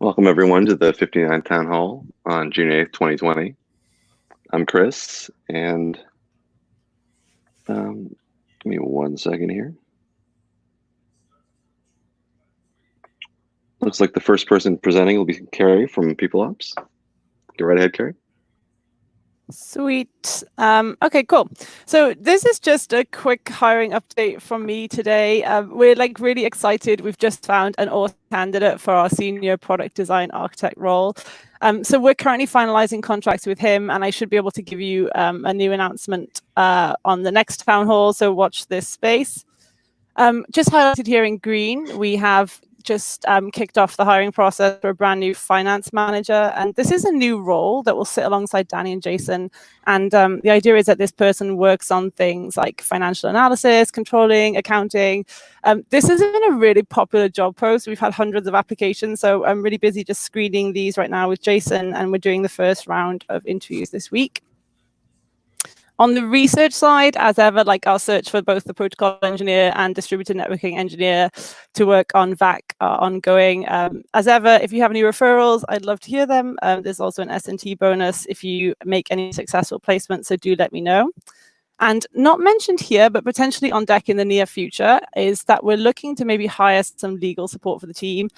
Welcome everyone to the 59th Town Hall on June 8th, 2020. I'm Chris, and give me 1 second here. Looks like the first person presenting will be Carrie from People Ops. Go right ahead, Carrie. Sweet. Okay, cool. So this is just a quick hiring update from me today. We're really excited. We've just found an awesome candidate for our senior product design architect role. So we're currently finalizing contracts with him, and I should be able to give you a new announcement on the next town hall. So watch this space. Just highlighted here in green, we have just kicked off the hiring process for a brand new finance manager. And this is a new role that will sit alongside Danny and Jason. And the idea is that this person works on things like financial analysis, controlling, accounting. This has been a really popular job post. We've had hundreds of applications. So I'm really busy just screening these right now with Jason. And we're doing the first round of interviews this week. On the research side, as ever, our search for both the protocol engineer and distributed networking engineer to work on VAC are ongoing. As ever, if you have any referrals, I'd love to hear them. There's also an S&T bonus if you make any successful placements, so do let me know. And not mentioned here, but potentially on deck in the near future, is that we're looking to maybe hire some legal support for the team.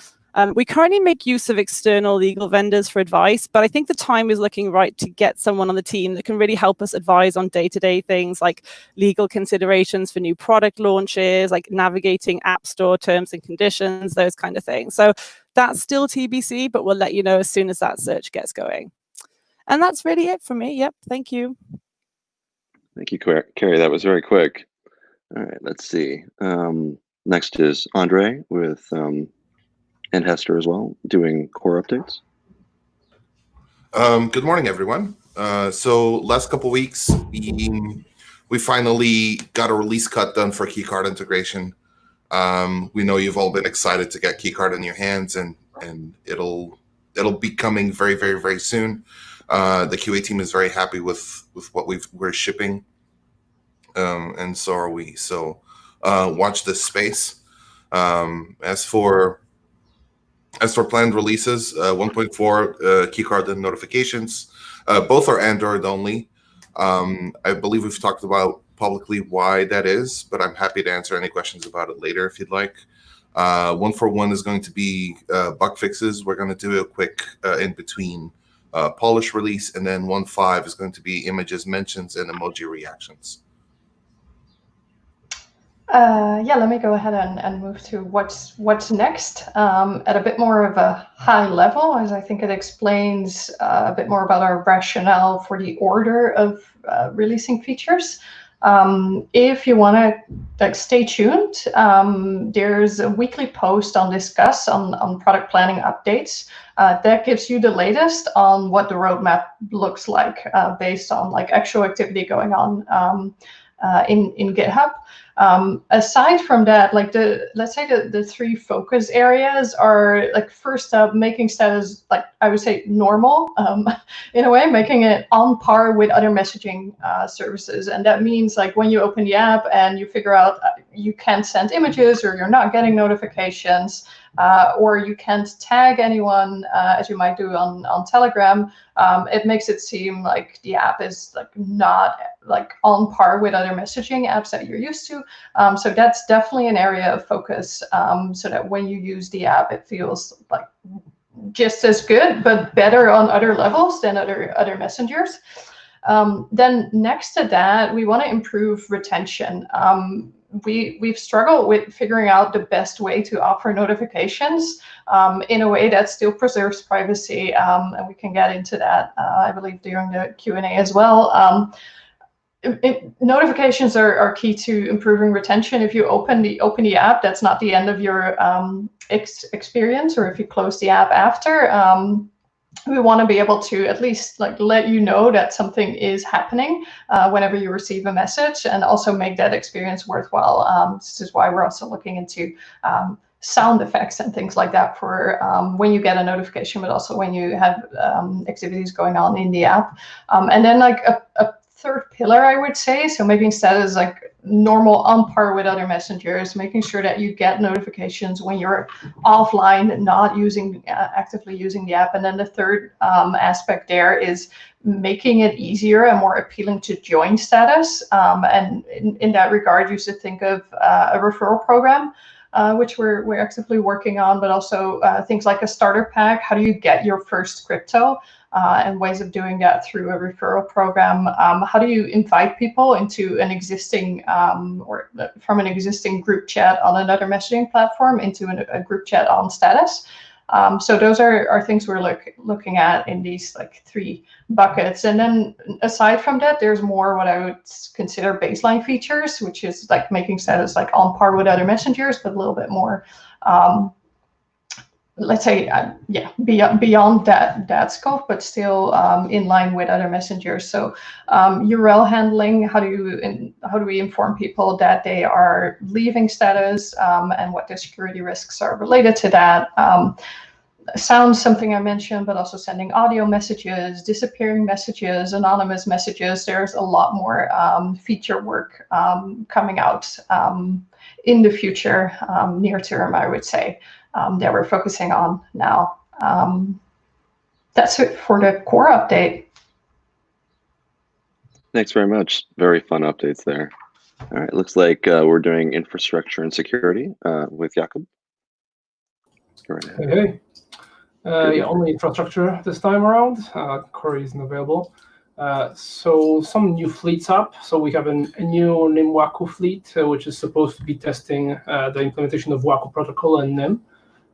We currently make use of external legal vendors for advice, but I think the time is looking right to get someone on the team that can really help us advise on day-to-day things like legal considerations for new product launches, like navigating App Store terms and conditions, those kind of things. So that's still TBC, but we'll let you know as soon as that search gets going. And that's really it for me. Yep, thank you. Thank you, Carrie. That was very quick. All right, let's see. Next is Andre with... and Hester as well, doing core updates. Good morning, everyone. So last couple weeks, we finally got a release cut done for keycard integration. We know you've all been excited to get keycard in your hands, and it'll be coming very, very, very soon. The QA team is very happy with what we're shipping, and so are we. So watch this space. As for planned releases, 1.4 keycard and notifications, both are Android only. I believe we've talked about publicly why that is, but I'm happy to answer any questions about it later if you'd like. 1.4.1 is going to be bug fixes. We're going to do a quick in-between polish release, and then 1.5 is going to be images, mentions, and emoji reactions. Yeah, let me go ahead and move to what's next at a bit more of a high level, as I think it explains a bit more about our rationale for the order of releasing features. If you want to stay tuned, there's a weekly post on Discuss on product planning updates that gives you the latest on what the roadmap looks like based on actual activity going on in GitHub. Aside from that, let's say the three focus areas are first up, making status I would say normal in a way, making it on par with other messaging services. And that means when you open the app and you figure out you can't send images, or you're not getting notifications, or you can't tag anyone as you might do on Telegram, it makes it seem like the app is not on par with other messaging apps that you're used to. So that's definitely an area of focus, so that when you use the app, it feels just as good, but better on other levels than other messengers. Then next to that, we want to improve retention. We've struggled with figuring out the best way to offer notifications in a way that still preserves privacy, and we can get into that, I believe, during the Q&A as well. Notifications are key to improving retention. If you open the app, that's not the end of your experience, or if you close the app after. We want to be able to at least let you know that something is happening whenever you receive a message, and also make that experience worthwhile. This is why we're also looking into sound effects and things like that for when you get a notification, but also when you have activities going on in the app. And then a third pillar, I would say, so making status normal on par with other messengers, making sure that you get notifications when you're offline, not using actively using the app. And then the third aspect there is making it easier and more appealing to join status. And in that regard, you should think of a referral program, which we're actively working on, but also things like a starter pack. How do you get your first crypto? And ways of doing that through a referral program. How do you invite people into an existing or from an existing group chat on another messaging platform into a group chat on status? So those are things we're looking at in these like 3 buckets. And then aside from that, there's more what I would consider baseline features, which is like making status like on par with other messengers, but a little bit more let's say, beyond that scope, but still in line with other messengers. So URL handling, how do we inform people that they are leaving status and what the security risks are related to that? Sounds something I mentioned, but also sending audio messages, disappearing messages, anonymous messages. There's a lot more feature work coming out in the future, near term, I would say. That we're focusing on now. That's it for the core update. Thanks very much. Very fun updates there. All right, looks like we're doing infrastructure and security with Jakob. Hey. Yeah, only infrastructure this time around. Carrie isn't available. So some new fleets up. So we have a new NIM Waku fleet, which is supposed to be testing the implementation of Waku protocol and NIM.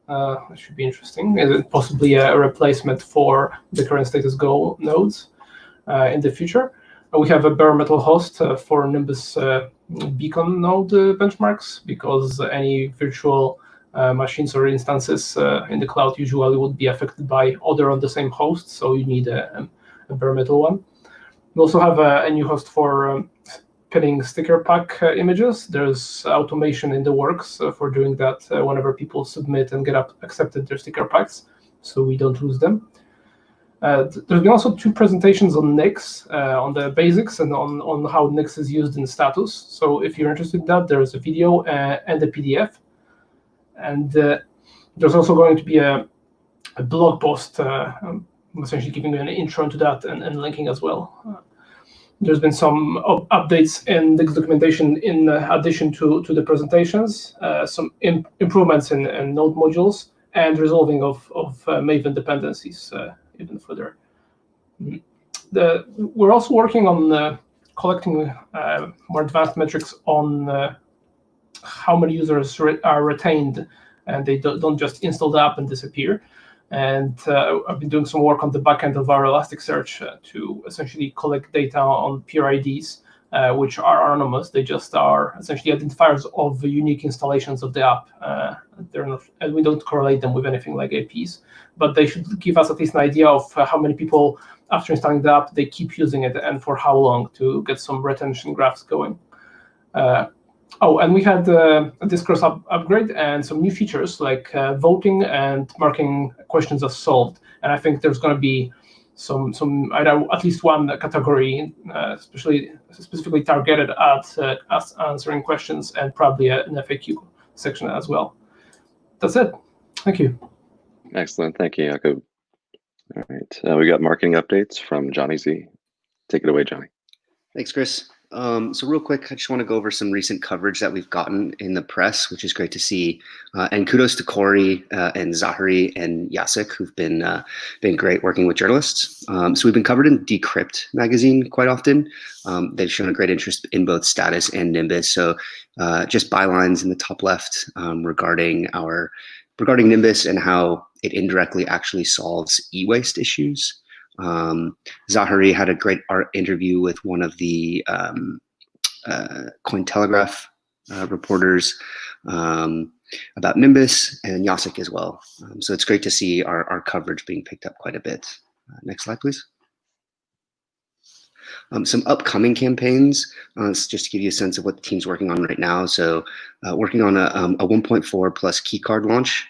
That should be interesting. Is it possibly a replacement for the current status quo nodes in the future? We have a bare metal host for Nimbus beacon node benchmarks, because any virtual machines or instances in the cloud usually would be affected by other on the same host, so you need a bare metal one. We also have a new host for pinning sticker pack images. There's automation in the works for doing that whenever people submit and get accepted their sticker packs, so we don't lose them. There's been also 2 presentations on Nix, on the basics and on how Nix is used in status. So if you're interested in that, there's a video and a PDF. And there's also going to be a blog post essentially giving you an intro into that and linking as well. There's been some updates in the documentation in addition to the presentations, some improvements in node modules, and resolving of Maven dependencies even further. We're also working on collecting more advanced metrics on how many users are retained and they don't just install the app and disappear. And I've been doing some work on the back end of our Elasticsearch to essentially collect data on peer IDs, which are anonymous. They just are essentially identifiers of the unique installations of the app. They're not, and we don't correlate them with anything like APs, but they should give us at least an idea of how many people, after installing the app, they keep using it and for how long, to get some retention graphs going. And we had a discourse upgrade and some new features like voting and marking questions as solved. And I think there's going to be some at least one category, specifically targeted at us answering questions, and probably an FAQ section as well. That's it. Thank you. Excellent. Thank you, Jakob. All right. We got marketing updates from Johnny Z. Take it away, Johnny. Thanks, Chris. So real quick, I just want to go over some recent coverage that we've gotten in the press, which is great to see. And kudos to Corey and Zahari and Jacek, who've been great working with journalists. So we've been covered in Decrypt magazine quite often. They've shown a great interest in both Status and Nimbus. So just bylines in the top left regarding Nimbus and how it indirectly actually solves e-waste issues. Zahari had a great art interview with one of the Cointelegraph reporters about Nimbus, and Jacek as well. So it's great to see our coverage being picked up quite a bit. Next slide, please. Some upcoming campaigns, just to give you a sense of what the team's working on right now. So working on a 1.4 plus keycard launch.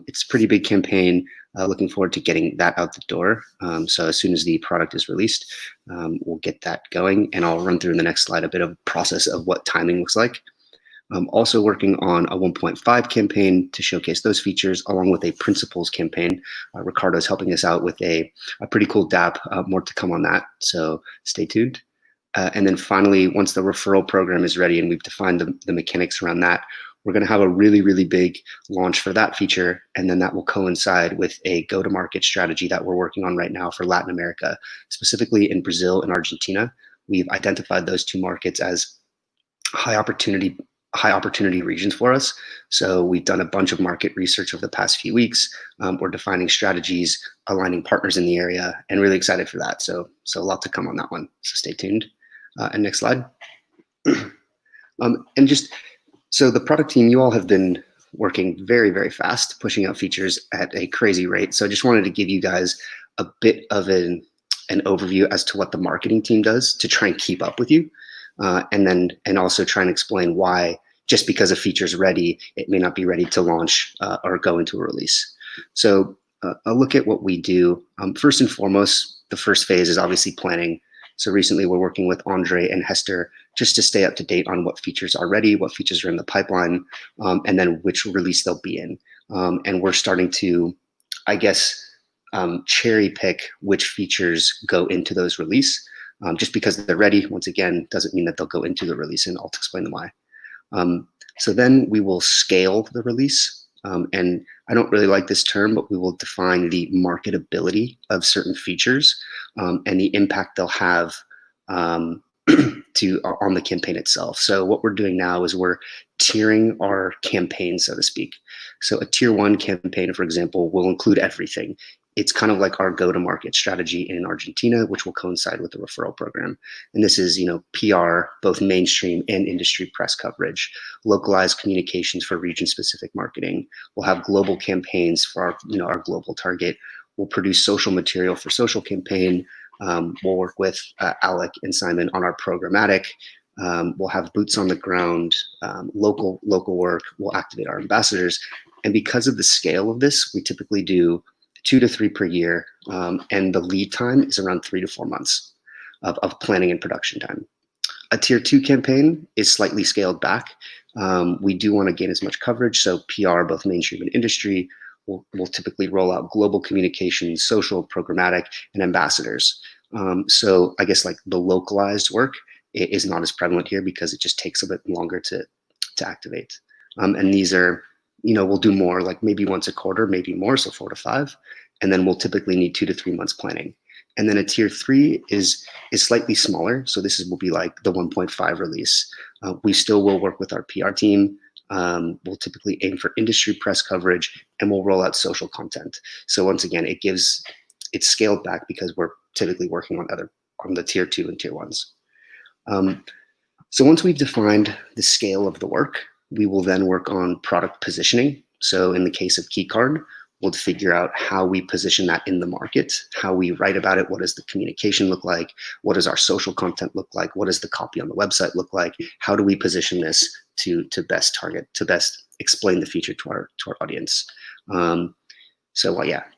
It's a pretty big campaign. Looking forward to getting that out the door. So as soon as the product is released, we'll get that going. And I'll run through in the next slide a bit of a process of what timing looks like. Also working on a 1.5 campaign to showcase those features, along with a principles campaign. Ricardo's helping us out with a pretty cool dApp, more to come on that, so stay tuned. And then finally, once the referral program is ready and we've defined the mechanics around that, we're going to have a really, really big launch for that feature, and then that will coincide with a go-to-market strategy that we're working on right now for Latin America, specifically in Brazil and Argentina. We've identified those two markets as high opportunity regions for us. So we've done a bunch of market research over the past few weeks. We're defining strategies, aligning partners in the area, and really excited for that. So a lot to come on that one. So stay tuned. And next slide. And just so the product team, you all have been working very, very fast, pushing out features at a crazy rate. So I just wanted to give you guys a bit of an overview as to what the marketing team does to try and keep up with you. And also try and explain why just because a feature is ready, it may not be ready to launch or go into a release. So a look at what we do. First and foremost, the first phase is obviously planning. So recently we're working with Andre and Hester just to stay up to date on what features are ready, what features are in the pipeline, and then which release they'll be in. And we're starting to, I guess, cherry pick which features go into those release. Just because they're ready, once again, doesn't mean that they'll go into the release, and I'll explain them why. So then we will scale the release. And I don't really like this term, but we will define the marketability of certain features and the impact they'll have on the campaign itself. So what we're doing now is we're tiering our campaign, so to speak. So a tier 1 campaign, for example, will include everything. It's kind of like our go-to-market strategy in Argentina, which will coincide with the referral program. And this is, PR, both mainstream and industry press coverage, localized communications for region-specific marketing. We'll have global campaigns for our global target. We'll produce social material for social campaign. We'll work with Alec and Simon on our programmatic. We'll have boots on the ground, local work. We'll activate our ambassadors. And because of the scale of this, we typically do 2 to 3 per year, and the lead time is around 3 to 4 months of planning and production time. A tier 2 campaign is slightly scaled back. We do want to gain as much coverage, so PR, both mainstream and industry, will typically roll out global communications, social, programmatic, and ambassadors. So I guess like the localized work is not as prevalent here because it just takes a bit longer to activate. And these are, we'll do more, like maybe once a quarter, maybe more, so 4 to 5. And then we'll typically need 2 to 3 months planning. And then a tier 3 is slightly smaller. So this will be like the 1.5 release. We still will work with our PR team. We'll typically aim for industry press coverage, and we'll roll out social content. So once again, it's scaled back because we're typically working on the tier 2 and tier 1s. So once we've defined the scale of the work, we will then work on product positioning. So in the case of Keycard, we'll figure out how we position that in the market, how we write about it, what does the communication look like, what does our social content look like, what does the copy on the website look like, how do we position this to best target, to best explain the feature to our audience.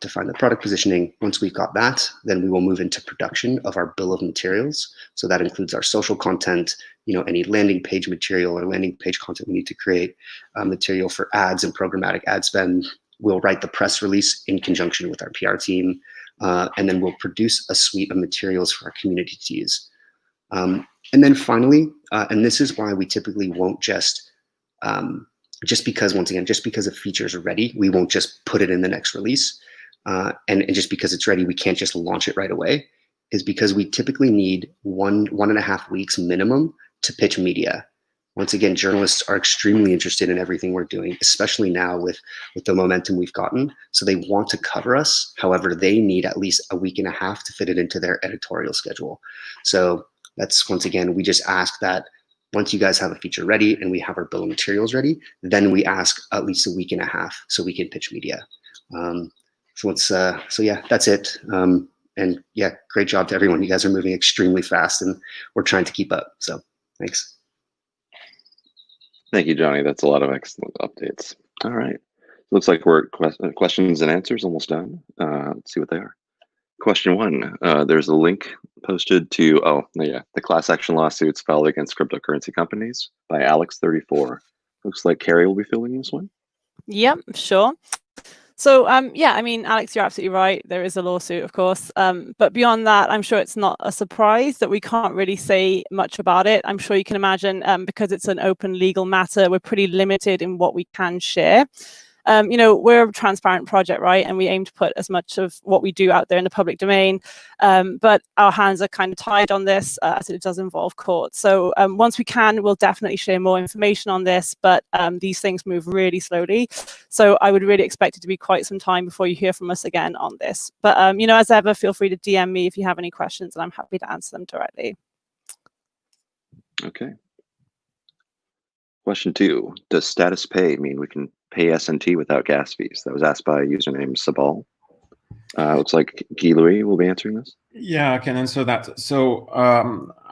Define the product positioning. Once we've got that, then we will move into production of our bill of materials. So that includes our social content, any landing page material or landing page content we need to create, material for ads and programmatic ad spend. We'll write the press release in conjunction with our PR team, and then we'll produce a suite of materials for our community to use. And then finally, and this is why we typically won't just because a feature is ready, we won't just put it in the next release. And just because it's ready, we can't just launch it right away, is because we typically need 1.5 weeks minimum to pitch media. Once again, journalists are extremely interested in everything we're doing, especially now with the momentum we've gotten. So they want to cover us. However, they need at least 1.5 weeks to fit it into their editorial schedule. So that's, once again, we just ask that once you guys have a feature ready and we have our bill of materials ready, then we ask at least 1.5 weeks so we can pitch media. That's it. And yeah, great job to everyone. You guys are moving extremely fast, and we're trying to keep up. So thanks. Thank you, Johnny. That's a lot of excellent updates. All right. Looks like we're questions and answers almost done. Let's see what they are. Question 1. There's a link posted to, the class action lawsuits filed against cryptocurrency companies by Alex34. Looks like Carrie will be filling this one. Yep, sure. So, yeah, I mean, Alex, you're absolutely right. There is a lawsuit, of course. But beyond that, I'm sure it's not a surprise that we can't really say much about it. I'm sure you can imagine, because it's an open legal matter, we're pretty limited in what we can share. You know, we're a transparent project, right? And we aim to put as much of what we do out there in the public domain. But our hands are kind of tied on this as it does involve court. So once we can, we'll definitely share more information on this. But these things move really slowly. So I would really expect it to be quite some time before you hear from us again on this. But, you know, as ever, feel free to DM me if you have any questions, and I'm happy to answer them directly. Okay. Question 2. Does status pay mean we can pay SNT without gas fees? That was asked by a username Sabal. Looks like Guy Louis will be answering this. Yeah, I can answer that. So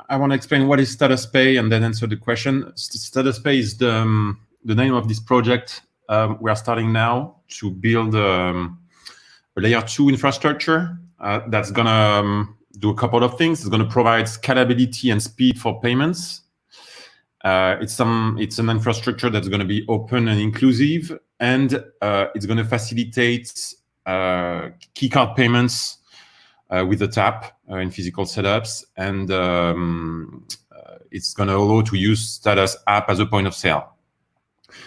I want to explain what is status pay and then answer the question. Status pay is the name of this project. We are starting now to build a layer 2 infrastructure that's going to do a couple of things. It's going to provide scalability and speed for payments. It's an infrastructure that's going to be open and inclusive, and it's going to facilitate keycard payments with a tap in physical setups, and it's going to allow to use Status app as a point of sale.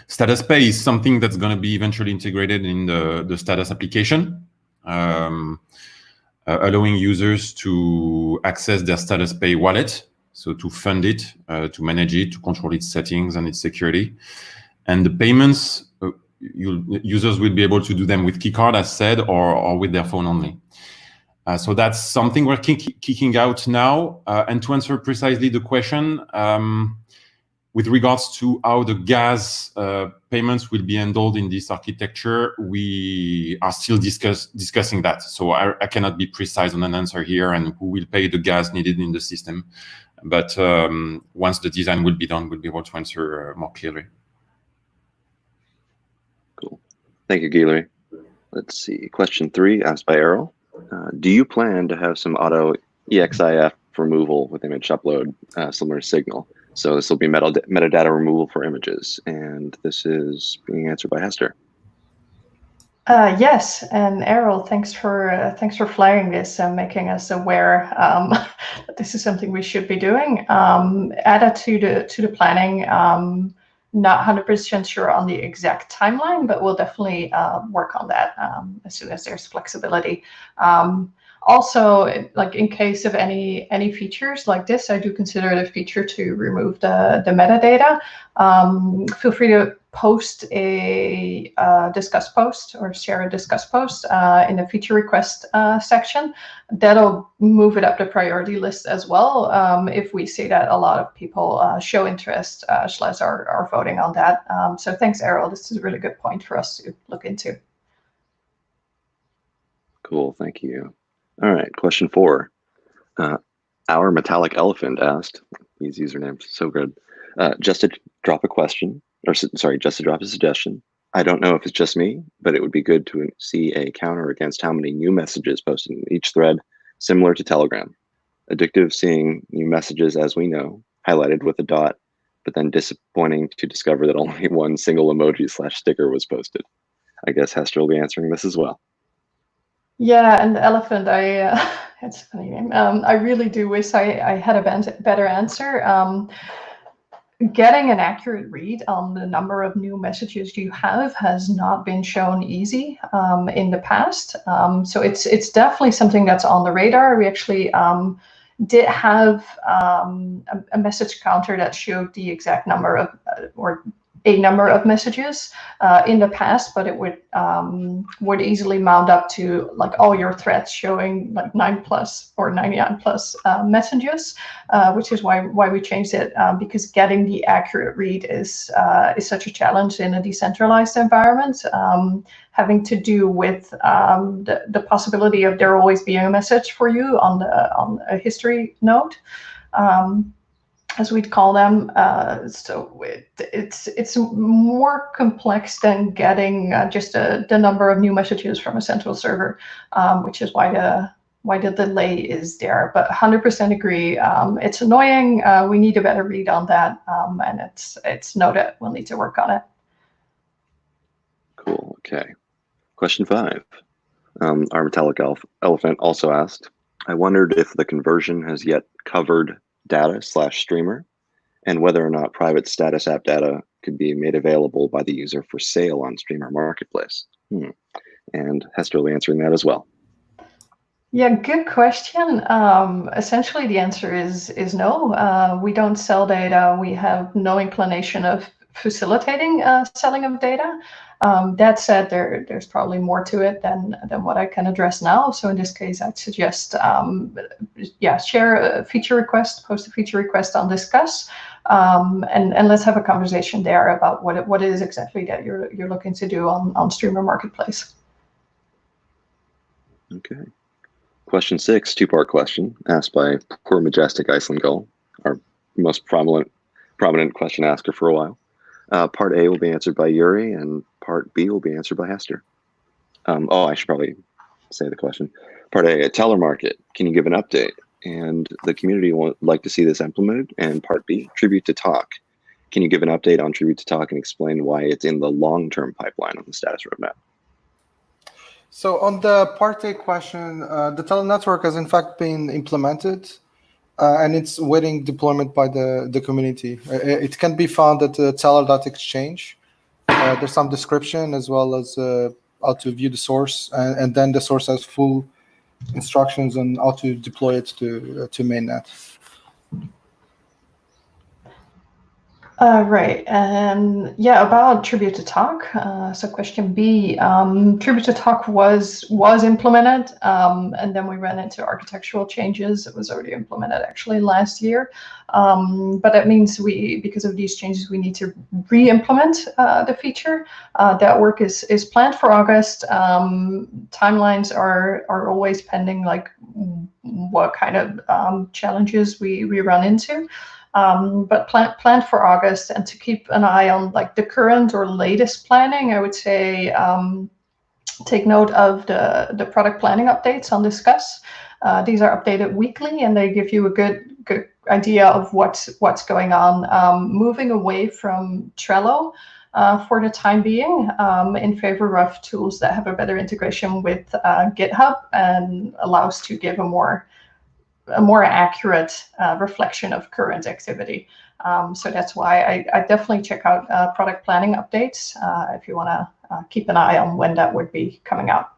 Status Pay is something that's going to be eventually integrated in the Status application, allowing users to access their Status Pay wallet. So to fund it, to manage it, to control its settings and its security. And the payments, users will be able to do them with keycard, as said, or with their phone only. So that's something we're kicking out now. And to answer precisely the question, with regards to how the gas payments will be handled in this architecture, we are still discussing that. So I cannot be precise on an answer here and who will pay the gas needed in the system. But once the design will be done, we'll be able to answer more clearly. Cool. Thank you, Guilherme. Let's see. Question 3, asked by Errol. Do you plan to have some auto EXIF removal with image upload, similar to Signal? So this will be metadata removal for images. And this is being answered by Hester. Yes, and Errol, thanks for flagging this and making us aware that this is something we should be doing. Added to the planning. Not 100% sure on the exact timeline, but we'll definitely work on that as soon as there's flexibility. Also, like in case of any features like this, I do consider it a feature to remove the metadata. Feel free to post a discuss post or share a discuss post in the feature request section. That'll move it up the priority list as well if we see that a lot of people show interest / are voting on that. So thanks, Errol. This is a really good point for us to look into. Cool, thank you. All right, question 4. Our Metallic Elephant asked, his username so good, just to drop a question, or sorry, just to drop a suggestion. I don't know if it's just me, but it would be good to see a counter against how many new messages posted in each thread, similar to Telegram. Addictive seeing new messages, as we know, highlighted with a dot, but then disappointing to discover that only one single emoji / sticker was posted. I guess Hester will be answering this as well. Yeah, and the elephant, it's a funny name. I really do wish I had a better answer. Getting an accurate read on the number of new messages you have has not been shown easy in the past. So it's definitely something that's on the radar. We actually did have a message counter that showed the exact number of, or a number of messages in the past, but it would easily mount up to like all your threads showing like 9+ or 99+ messages, which is why we changed it, because getting the accurate read is such a challenge in a decentralized environment, having to do with the possibility of there always being a message for you on a history node, as we'd call them. So it's more complex than getting just the number of new messages from a central server, which is why the delay is there. But 100% agree. It's annoying. We need a better read on that, and it's noted. We'll need to work on it. Cool. Okay. Question 5. Our metallic elephant also asked, I wondered if the conversion has yet covered data/streamer, and whether or not private status app data could be made available by the user for sale on Streamer Marketplace. And Hester will be answering that as well. Yeah, good question. Essentially, the answer is no. We don't sell data. We have no inclination of facilitating selling of data. That said, there's probably more to it than what I can address now. So in this case, I'd suggest, share a feature request, post a feature request on Discuss, and let's have a conversation there about what it is exactly that you're looking to do on Streamer Marketplace. Okay. Question 6, two-part question asked by Poor Majestic Iceland Gull, our most prominent question asker for a while. Part A will be answered by Yuri, and Part B will be answered by Hester. I should probably say the question. Part A, telemarket, can you give an update? And the community would like to see this implemented. And Part B, Tribute to Talk. Can you give an update on Tribute to Talk and explain why it's in the long-term pipeline on the status roadmap? So on the Part A question, the telenetwork has in fact been implemented, and it's waiting deployment by the community. It can be found at teller.exchange. There's some description as well as how to view the source, and then the source has full instructions on how to deploy it to mainnet. Right, and about Tribute to Talk. So question B, Tribute to Talk was implemented, and then we ran into architectural changes. It was already implemented actually last year, but that means because of these changes, we need to re-implement the feature. That work is planned for August. Timelines are always pending, like what kind of challenges we run into. But planned for August, and to keep an eye on like the current or latest planning, I would say take note of the product planning updates on Discuss. These are updated weekly, and they give you a good idea of what's going on. Moving away from Trello for the time being, in favor of tools that have a better integration with GitHub and allows to give a more accurate reflection of current activity. So that's why I definitely check out product planning updates if you want to keep an eye on when that would be coming out.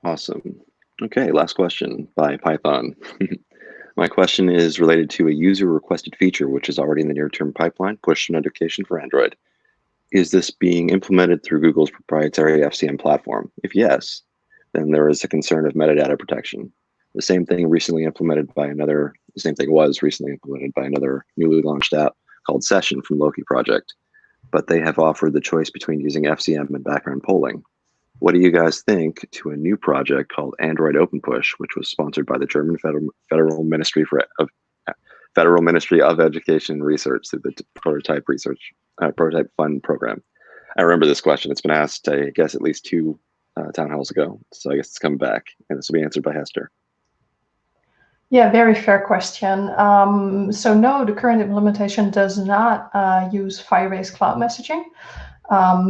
Awesome. Okay, last question by Python. My question is related to a user requested feature, which is already in the near-term pipeline, push notification for Android. Is this being implemented through Google's proprietary FCM platform? If yes, then there is a concern of metadata protection. The same thing was recently implemented by another newly launched app called Session from Loki Project, but they have offered the choice between using FCM and background polling. What do you guys think to a new project called Android Open Push, which was sponsored by the German Federal Ministry of Education and Research through the Prototype Fund program? I remember this question. It's been asked, I guess, at least 2 town halls ago. So I guess it's coming back, and this will be answered by Hester. Yeah, very fair question. So no, the current implementation does not use Firebase Cloud Messaging.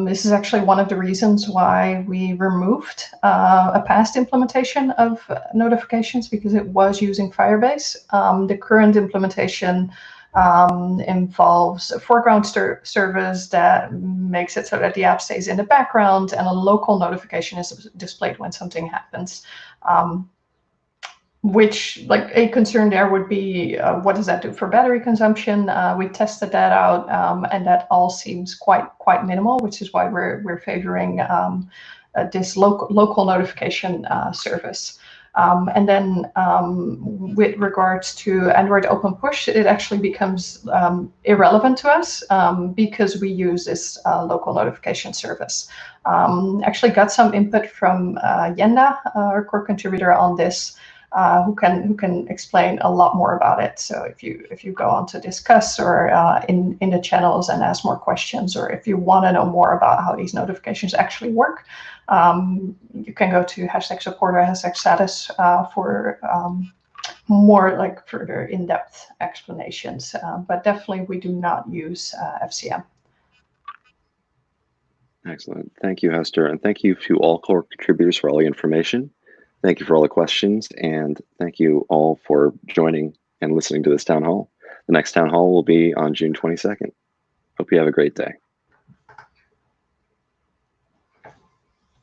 This is actually one of the reasons why we removed a past implementation of notifications, because it was using Firebase. The current implementation involves a foreground service that makes it so that the app stays in the background and a local notification is displayed when something happens. which, like, a concern there would be, what does that do for battery consumption? We tested that out, and that all seems quite minimal, which is why we're favoring this local notification service. And then with regards to Android Open Push, it actually becomes irrelevant to us because we use this local notification service. Actually got some input from Yenda, our core contributor on this, who can explain a lot more about it. So if you go on to discuss or in the channels and ask more questions, or if you want to know more about how these notifications actually work, you can go to #support or #status for more like further in-depth explanations. But definitely we do not use FCM. Excellent. Thank you, Hester. And thank you to all core contributors for all the information. Thank you for all the questions. And thank you all for joining and listening to this town hall. The next town hall will be on June 22nd. Hope you have a great day.